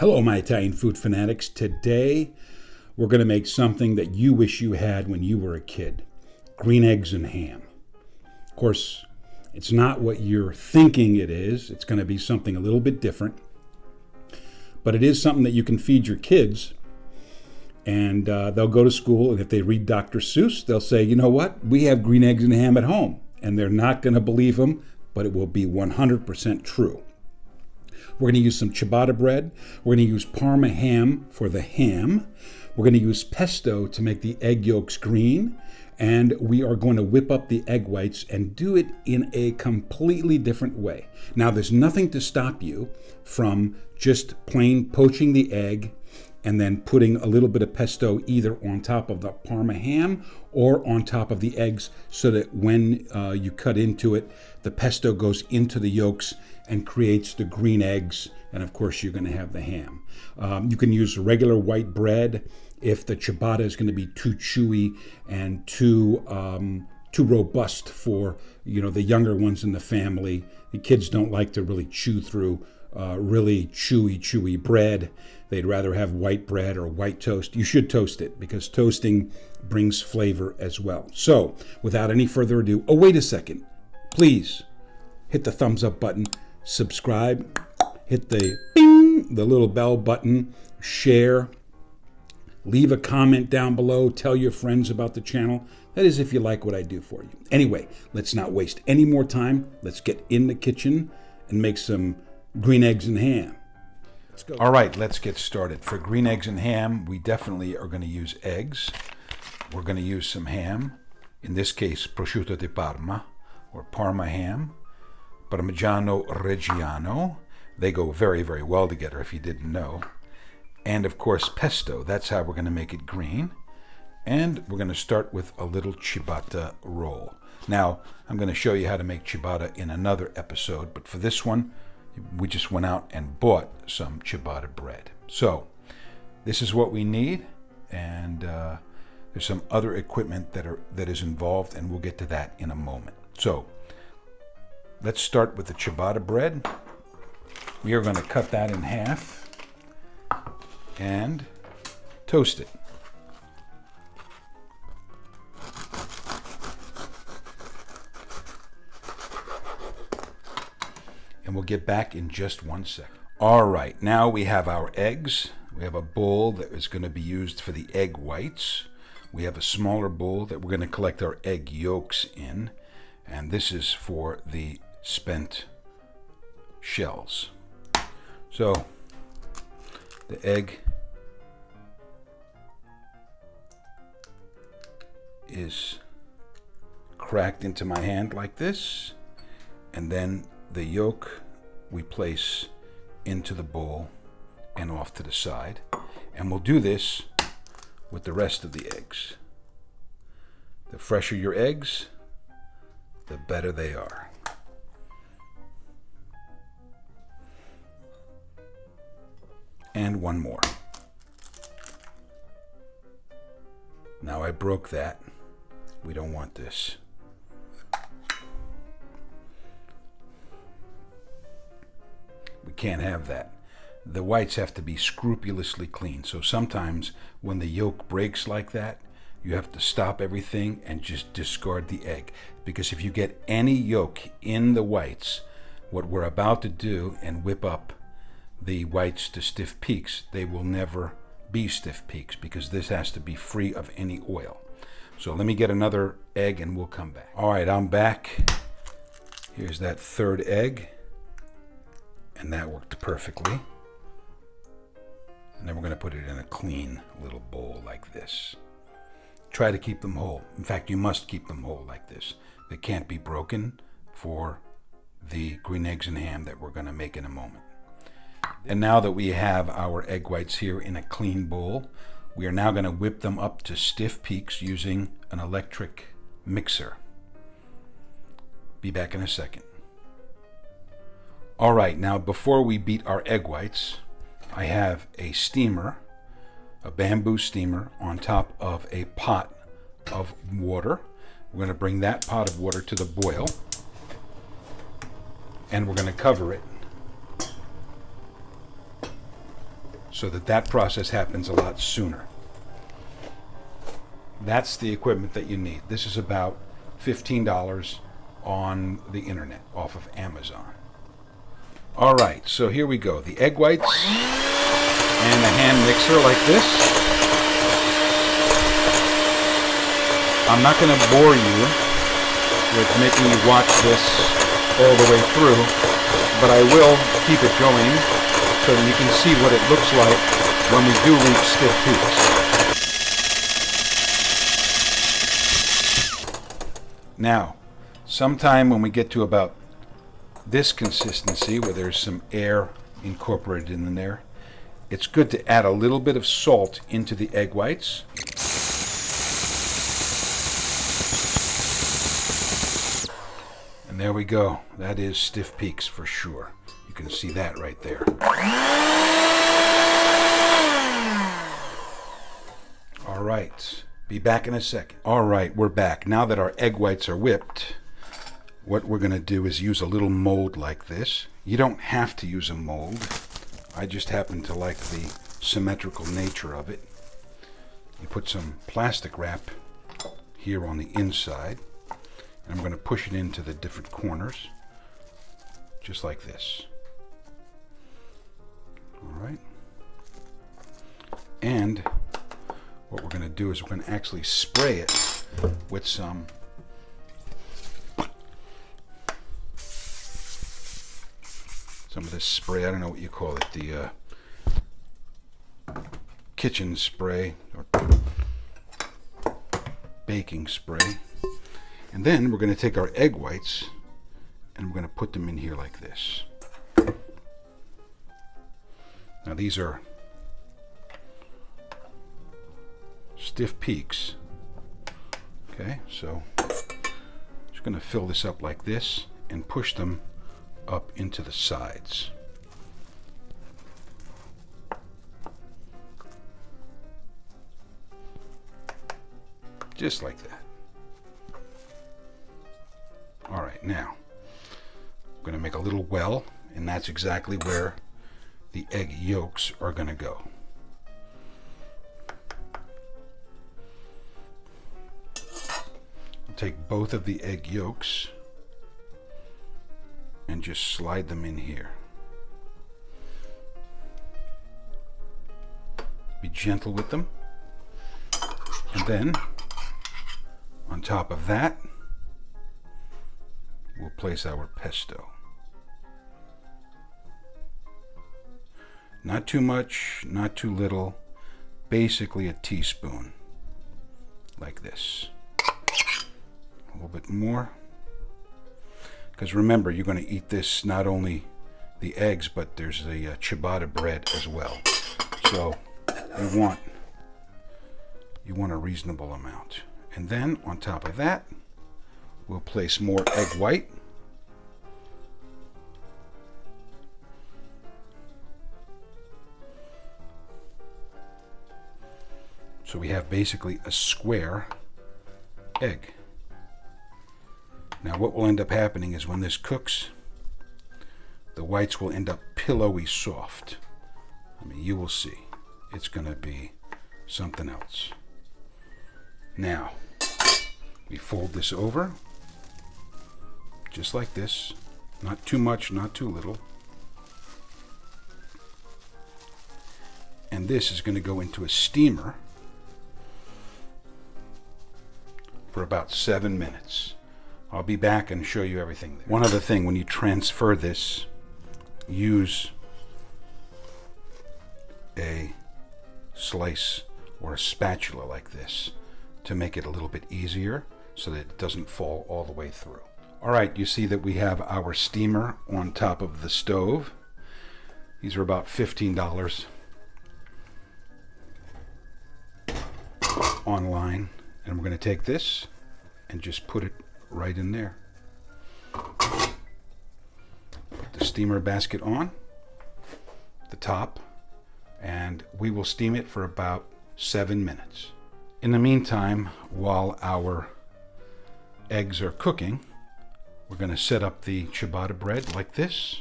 Hello, my Italian food fanatics. Today, we're going to make something that you wish you had when you were a kid. Green eggs and ham. Of course, it's not what you're thinking it is. It's going to be something a little bit different. But it is something that you can feed your kids. And they'll go to school, and if they read Dr. Seuss, they'll say, you know what? We have green eggs and ham at home. And they're not going to believe him, but it will be 100% true. We're going to use some ciabatta bread. We're going to use Parma ham for the ham. We're going to use pesto to make the egg yolks green. And we are going to whip up the egg whites and do it in a completely different way. Now, there's nothing to stop you from just plain poaching the egg and then putting a little bit of pesto either on top of the Parma ham or on top of the eggs so that when you cut into it, the pesto goes into the yolks and creates the green eggs, and of course you're going to have the ham. You can use regular white bread if the ciabatta is going to be too chewy and too robust for the younger ones in the family. The kids don't like to really chew through really chewy bread. They'd rather have white bread or white toast. You should toast it because toasting brings flavor as well. So without any further ado, oh wait a second, please hit the thumbs up button, subscribe, hit the bing, the little bell button, share, leave a comment down below, tell your friends about the channel. That is if you like what I do for you. Anyway, let's not waste any more time. Let's get in the kitchen and make some green eggs and ham. Let's go. All right, let's get started. For green eggs and ham, we definitely are going to use eggs. We're going to use some ham. In this case, prosciutto di Parma or Parma ham. Parmigiani-Reggiano. They go very, very well together if you didn't know. And of course, pesto. That's how we're going to make it green. And we're going to start with a little ciabatta roll. Now, I'm going to show you how to make ciabatta in another episode, but for this one, we just went out and bought some ciabatta bread. So, this is what we need, and there's some other equipment that is involved, and we'll get to that in a moment. So, let's start with the ciabatta bread. We are going to cut that in half and toast it. And we'll get back in just 1 second. All right, now we have our eggs. We have a bowl that is going to be used for the egg whites. We have a smaller bowl that we're going to collect our egg yolks in. And this is for the spent shells. So the egg is cracked into my hand like this, and then the yolk we place into the bowl and off to the side, and we'll do this with the rest of the eggs. The fresher your eggs, the better they are. And one more. Now I broke that. We don't want this. We can't have that. The whites have to be scrupulously clean. So sometimes when the yolk breaks like that, you have to stop everything and just discard the egg. Because if you get any yolk in the whites, what we're about to do and whip up the whites to stiff peaks, they will never be stiff peaks because this has to be free of any oil. So let me get another egg and we'll come back. All right, I'm back. Here's that third egg. And that worked perfectly. And then we're going to put it in a clean little bowl like this. Try to keep them whole. In fact, you must keep them whole like this. They can't be broken for the green eggs and ham that we're going to make in a moment. And now that we have our egg whites here in a clean bowl, we are now going to whip them up to stiff peaks using an electric mixer. Be back in a second. All right, now before we beat our egg whites, I have a steamer, a bamboo steamer on top of a pot of water. We're going to bring that pot of water to the boil, and we're going to cover it so that that process happens a lot sooner. That's the equipment that you need. This is about $15 on the internet off of Amazon. All right, so here we go. The egg whites and a hand mixer like this. I'm not going to bore you with making you watch this all the way through, but I will keep it going so that you can see what it looks like when we do reach stiff peaks. Now, sometime when we get to about this consistency, where there's some air incorporated in there, it's good to add a little bit of salt into the egg whites. And there we go. That is stiff peaks for sure. You can see that right there. All right. Be back in a second. All right, we're back. Now that our egg whites are whipped, what we're going to do is use a little mold like this. You don't have to use a mold. I just happen to like the symmetrical nature of it. You put some plastic wrap here on the inside, and I'm going to push it into the different corners, just like this. All right. And what we're going to do is we're going to actually spray it with some of this spray. I don't know what you call it, the kitchen spray or baking spray. And then we're going to take our egg whites and we're going to put them in here like this. Now these are stiff peaks. Okay, so just going to fill this up like this and push them up into the sides. Just like that. All right, now I'm going to make a little well, and that's exactly where the egg yolks are going to go. I'll take both of the egg yolks and just slide them in here. Be gentle with them. And then, on top of that, we'll place our pesto. Not too much, not too little, basically a teaspoon, like this. A little bit more. Because remember, you're going to eat this, not only the eggs, but there's the ciabatta bread as well. So you want a reasonable amount. And then on top of that, we'll place more egg white. So we have basically a square egg. Now what will end up happening is when this cooks, the whites will end up pillowy soft. I mean, you will see. It's going to be something else. Now, we fold this over, just like this. Not too much, not too little. And this is going to go into a steamer for about 7 minutes. I'll be back and show you everything there. One other thing, when you transfer this, use a slice or a spatula like this to make it a little bit easier so that it doesn't fall all the way through. All right, you see that we have our steamer on top of the stove. These are about $15 online. And we're going to take this and just put it right in there. Put the steamer basket on the top, and we will steam it for about 7 minutes. In the meantime, while our eggs are cooking, we're going to set up the ciabatta bread like this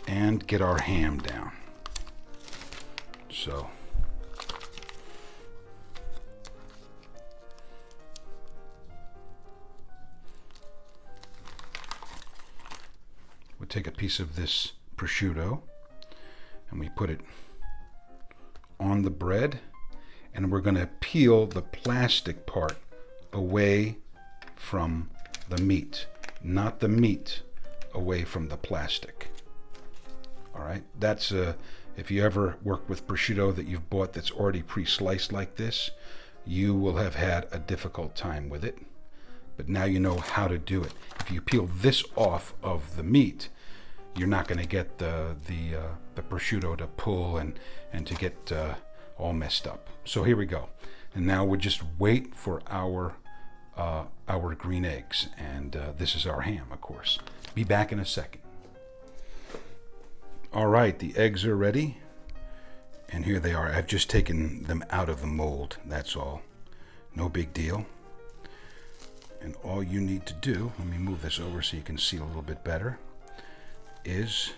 and get our ham down. So we'll take a piece of this prosciutto and we put it on the bread, and we're going to peel the plastic part away from the meat, not the meat away from the plastic. All right, that's if you ever work with prosciutto that you've bought that's already pre-sliced like this, you will have had a difficult time with it. But now you know how to do it. If you peel this off of the meat, you're not going to get the prosciutto to pull and to get all messed up. So here we go. And now we just wait for our green eggs. And this is our ham, of course. Be back in a second. All right, the eggs are ready. And here they are. I've just taken them out of the mold. That's all. No big deal. And all you need to do, let me move this over so you can see a little bit better, is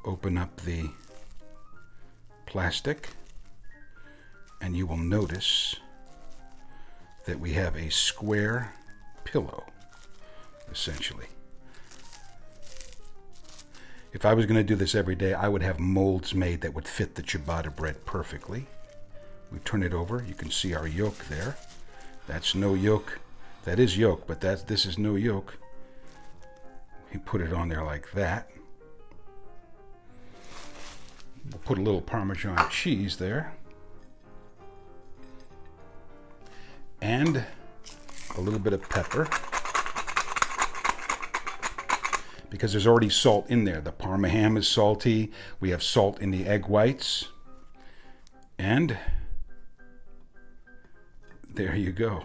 open up the plastic, and you will notice that we have a square pillow, essentially. If I was going to do this every day, I would have molds made that would fit the ciabatta bread perfectly. We turn it over. You can see our yolk there. That's no yolk. That is yolk, but this is no yolk. We put it on there like that. We'll put a little Parmesan cheese there. And a little bit of pepper. Because there's already salt in there. The Parma ham is salty. We have salt in the egg whites. And there you go.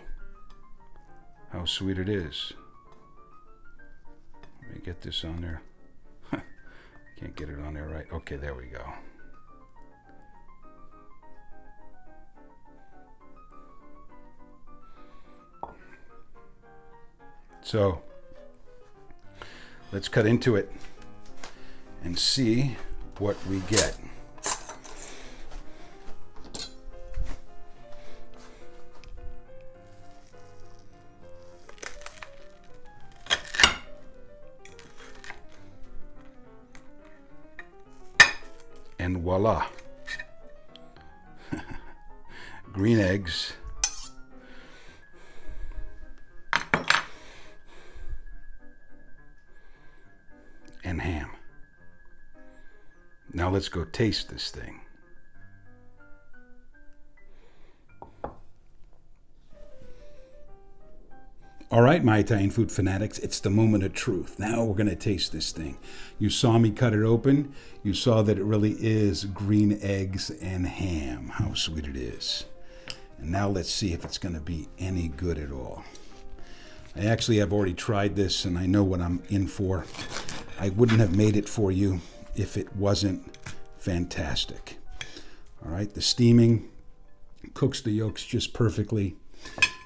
How sweet it is. Let me get this on there. Can't get it on there right. Okay, there we go. So let's cut into it and see what we get. And voila, green eggs and ham. Now let's go taste this thing. All right, my Italian food fanatics, it's the moment of truth. Now we're going to taste this thing. You saw me cut it open. You saw that it really is green eggs and ham. How sweet it is. And now let's see if it's going to be any good at all. I actually have already tried this, and I know what I'm in for. I wouldn't have made it for you if it wasn't fantastic. All right, the steaming cooks the yolks just perfectly.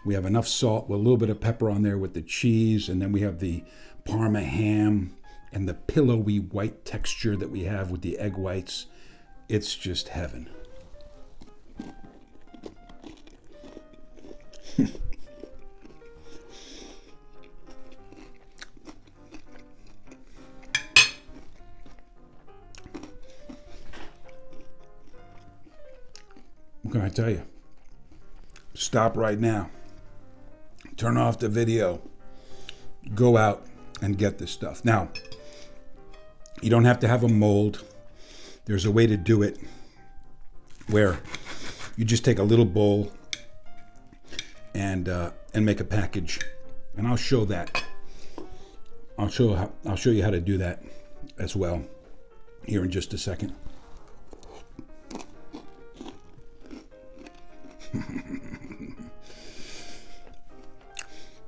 We have enough salt with a little bit of pepper on there with the cheese, and then we have the Parma ham and the pillowy white texture that we have with the egg whites. It's just heaven. What can I tell you? Stop right now. Turn off the video. Go out and get this stuff. Now, you don't have to have a mold. There's a way to do it where you just take a little bowl and make a package. And I'll show that. I'll show you how to do that as well here in just a second.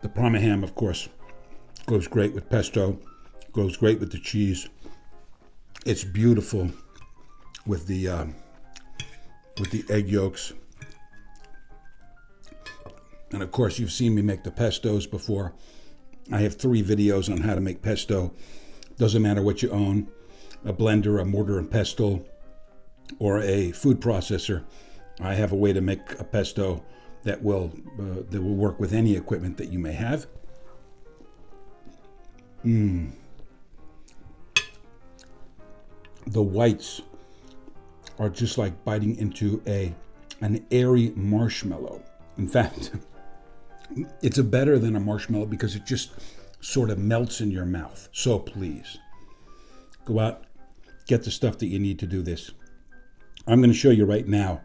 The Parma ham, of course, goes great with pesto, goes great with the cheese. It's beautiful with the egg yolks. And of course, you've seen me make the pestos before. I have 3 videos on how to make pesto. Doesn't matter what you own, a blender, a mortar and pestle, or a food processor, I have a way to make a pesto that will work with any equipment that you may have. The whites are just like biting into an airy marshmallow. In fact, it's better than a marshmallow because it just sort of melts in your mouth. So please, go out, get the stuff that you need to do this. I'm going to show you right now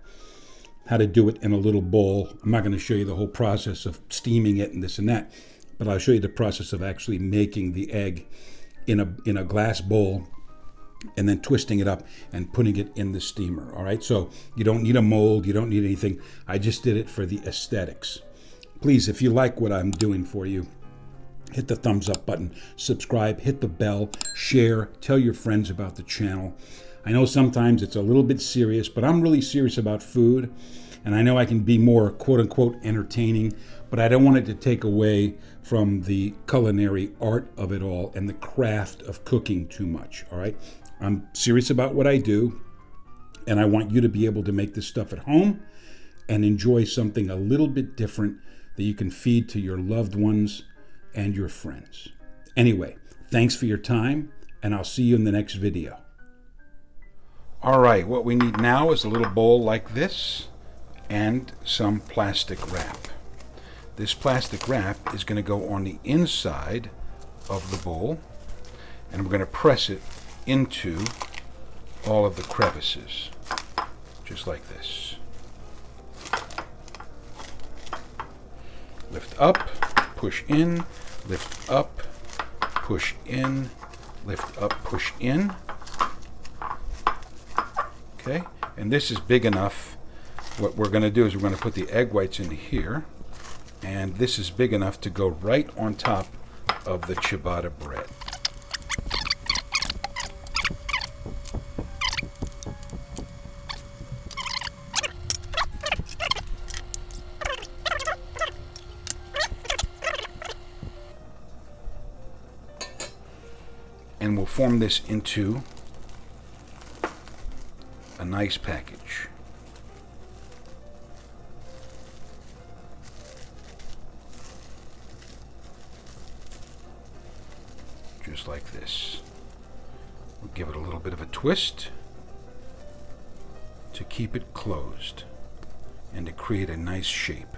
how to do it in a little bowl. I'm not going to show you the whole process of steaming it and this and that, but I'll show you the process of actually making the egg in a glass bowl and then twisting it up and putting it in the steamer. All right, so you don't need a mold, you don't need anything. I just did it for the aesthetics. Please, if you like what I'm doing for you, hit the thumbs up button, subscribe, hit the bell, share, tell your friends about the channel. I know sometimes it's a little bit serious, but I'm really serious about food, and I know I can be more quote-unquote entertaining, but I don't want it to take away from the culinary art of it all and the craft of cooking too much, all right? I'm serious about what I do, and I want you to be able to make this stuff at home and enjoy something a little bit different that you can feed to your loved ones and your friends. Anyway, thanks for your time, and I'll see you in the next video. All right, what we need now is a little bowl like this and some plastic wrap. This plastic wrap is going to go on the inside of the bowl, and we're going to press it into all of the crevices, just like this. Lift up, push in, lift up, push in, lift up, push in. Okay, and this is big enough. What we're going to do is we're going to put the egg whites in here, and this is big enough to go right on top of the ciabatta bread. And we'll form this into a nice package. Just like this. We'll give it a little bit of a twist to keep it closed and to create a nice shape.